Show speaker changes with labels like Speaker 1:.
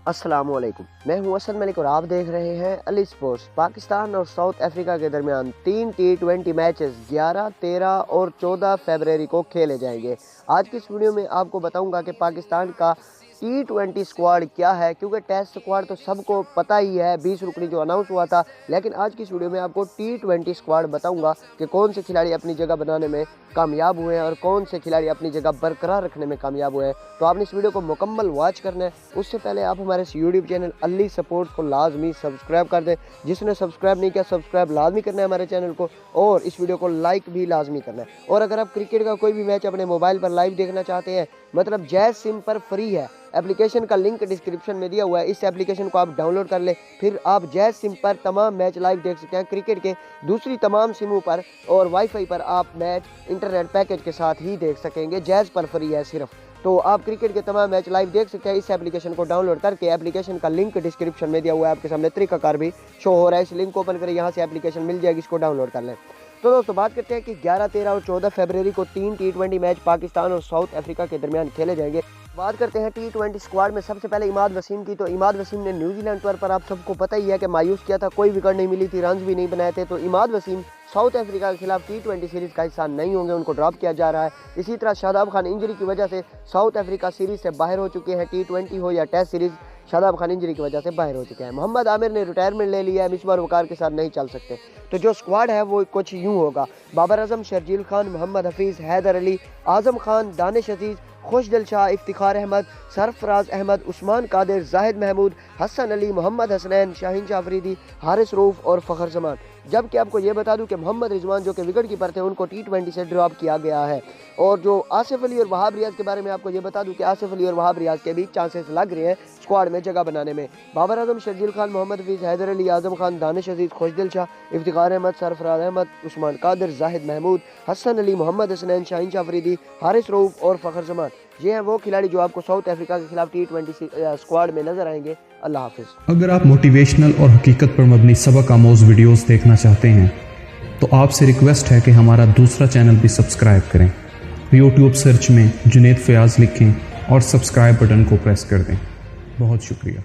Speaker 1: अस्सलाम वालेकुम। मैं हूं असद मलिक और आप देख रहे हैं अली स्पोर्ट्स। पाकिस्तान और साउथ अफ्रीका के दरमियान 3 T20 मैचेस 11, 13 और 14 फरवरी को खेले जाएंगे। आज की इस वीडियो में आपको बताऊंगा कि पाकिस्तान का T20 स्क्वाड क्या है, क्योंकि टेस्ट स्क्वाड तो सबको पता ही है 20 रुकनी जो अनाउंस हुआ था, लेकिन आज की इस वीडियो में आपको T20 स्क्वाड बताऊंगा कि कौन से खिलाड़ी अपनी जगह बनाने में कामयाब हुए हैं और कौन से खिलाड़ी अपनी जगह बरकरार रखने में कामयाब हुए हैं। तो आपने इस वीडियो को मुकम्मल वॉच करना है। उससे पहले आप हमारे इस यूट्यूब चैनल अली सपोर्ट्स को लाजमी सब्सक्राइब कर दें। जिसने सब्सक्राइब नहीं किया, सब्सक्राइब लाजमी करना है हमारे चैनल को, और इस वीडियो को लाइक भी लाजमी करना है। और अगर आप क्रिकेट का कोई भी मैच अपने मोबाइल पर लाइव देखना चाहते हैं, मतलब जैज़ सिम पर फ्री है, एप्लीकेशन का लिंक डिस्क्रिप्शन में दिया हुआ है, इस एप्लीकेशन को आप डाउनलोड कर ले, फिर आप जैज़ सिम पर तमाम मैच लाइव देख सकते हैं क्रिकेट के। दूसरी तमाम सिमों पर और वाईफाई पर आप मैच इंटरनेट पैकेज के साथ ही देख सकेंगे। जैज़ पर फ्री है सिर्फ, तो आप क्रिकेट के तमाम मैच लाइव देख सकते हैं इस एप्लीकेशन को डाउनलोड करके। एप्लीकेशन का लिंक डिस्क्रिप्शन में दिया हुआ है, आपके सामने तरीकाकार भी शो हो रहा है। इस लिंक को ओपन करें, यहाँ से एप्लीकेशन मिल जाएगी, इसको डाउनलोड कर लें। तो दोस्तों बात करते हैं कि 11, 13 और 14 फरवरी को 3 T20 मैच पाकिस्तान और साउथ अफ्रीका के दरमियान खेले जाएंगे। बात करते हैं T20 स्क्वाड में सबसे पहले इमाद वसीम की। तो इमाद वसीम ने न्यूजीलैंड पर आप सबको पता ही है कि मायूस किया था, कोई विकेट नहीं मिली थी, रन्स भी नहीं बनाए थे। तो इमाद वसीम साउथ अफ्रीका के खिलाफ T20 सीरीज़ का हिस्सा नहीं होंगे, उनको ड्रॉप किया जा रहा है। इसी तरह शादाब खान इंजरी की वजह से साउथ अफ्रीका सीरीज़ से बाहर हो चुके हैं। T20 हो या test series, Shadab Khan injury की वजह से बाहर हो चुके हैं। मोहम्मद आमिर ने रिटायरमेंट ले लिया है, मिसबाह वकार के साथ नहीं चल सकते। तो जो स्क्वाड है वो कुछ यूँ होगा: बाबर आजम, शर्जील खान, मोहम्मद हफीज़, हैदर अली, आजम खान, दानिश अजीज़, खुशदिल शाह, इफ्तिखार अहमद, सरफराज अहमद, उस्मान कादिर, जाहिद महमूद, हसन अली, मोहम्मद हसनैन, शाहीन शाह अफरीदी, हारिस रऊफ और फ़खर जमान। जबकि आपको ये बता दूं कि मोहम्मद रिजवान जो कि विकेट कीपर थे, उनको T20 से ड्रॉप किया गया है। और जो आसिफ अली और वहाब रियाज के बारे में आपको ये बता दूं कि आसिफ अली और वहाब रियाज के भी चांसेस लग रहे हैं स्क्वाड में जगह बनाने में। बाबर आजम, शर्जील खान, मोहम्मद हफीज़, हैदर अली, आजम खान, दानिश अजीज़, खुशदिल शाह, इफ्तिखार अहमद, सरफराज अहमद, उस्मान कादिर, जाहिद महमूद, हसन अली, मोहम्मद हसनैन, शाहीन शाह अफरीदी, हारिस रऊफ और फ़खर जमान, ये हैं वो खिलाड़ी जो आपको साउथ अफ्रीका के खिलाफ T20 स्क्वाड में नजर आएंगे। अल्लाह हाफिज़।
Speaker 2: अगर आप मोटिवेशनल और हकीकत पर मबनी सबक आमोज़ वीडियोस देखना चाहते हैं तो आपसे रिक्वेस्ट है कि हमारा दूसरा चैनल भी सब्सक्राइब करें। यूट्यूब सर्च में जुनैद फयाज़ लिखें और सब्सक्राइब बटन को प्रेस कर दें। बहुत शुक्रिया।